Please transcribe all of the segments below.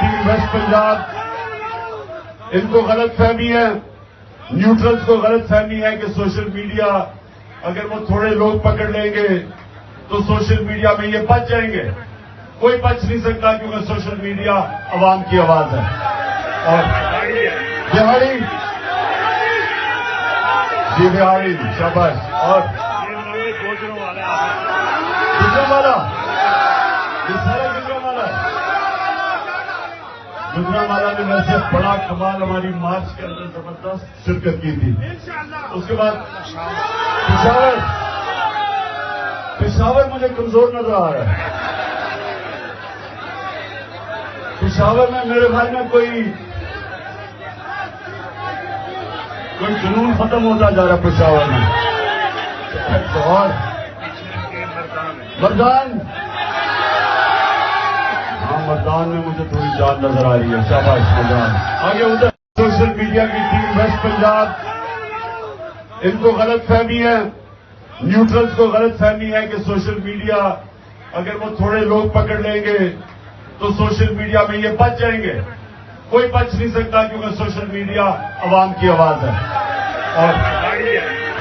Team waste Punjab, इनको गलत फहमी है, न्यूट्रल्स को गलत फहमी है कि सोशल मीडिया अगर वो थोड़े लोग पकड़ लेंगे तो सोशल मीडिया में ये बच जाएंगे। कोई बच नहीं सकता क्योंकि सोशल मीडिया अवाम की आवाज है। और बिहारी जी, बिहारी शाबाश। और गुजरांवाला, ये सारा गुजरांवाला है। गुजरांवाला ने वैसे बड़ा कमाल हमारी मार्च के अंदर जबरदस्त शिरकत की थी। उसके बाद पेशावर मुझे कमजोर नजर आ रहा है। पेशावर में मेरे ख्याल में कोई जुनून खत्म होता जा रहा है पेशावर में। और मर्दान, हाँ मर्दान में मुझे थोड़ी जान नजर आ रही है। शाबाश मर्दान। आगे उधर सोशल मीडिया की टीम वेस्ट पंजाब, इनको गलत फहमी है, न्यूट्रल्स को गलत फहमी है कि सोशल मीडिया अगर वो थोड़े लोग पकड़ लेंगे तो सोशल मीडिया में ये बच जाएंगे। कोई बच नहीं सकता क्योंकि सोशल मीडिया अवाम की आवाज है। और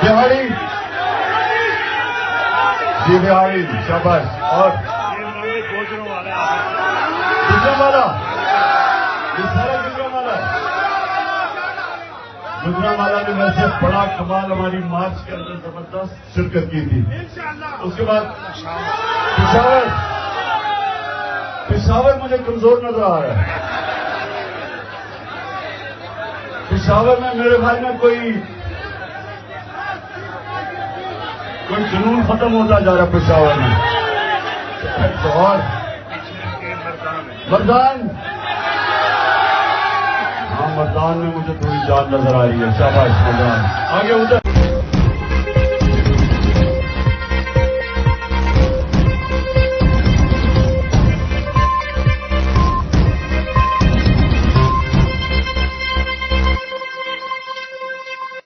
बिहारी जी, बिहारी शाबाश। और गुजरांवाला, ये सारा गुजरांवाला है। गुजरांवाला ने वैसे बड़ा कमाल हमारी मार्च के अंदर जबरदस्त शिरकत की थी। उसके बाद पेशावर मुझे कमजोर नजर आ रहा है। पेशावर में मेरे ख्याल में कोई जुनून खत्म होता जा रहा है पेशावर में। और मर्दान, हाँ मर्दान में मुझे थोड़ी जान नजर आ रही है। शाबाश मर्दान। आगे उधर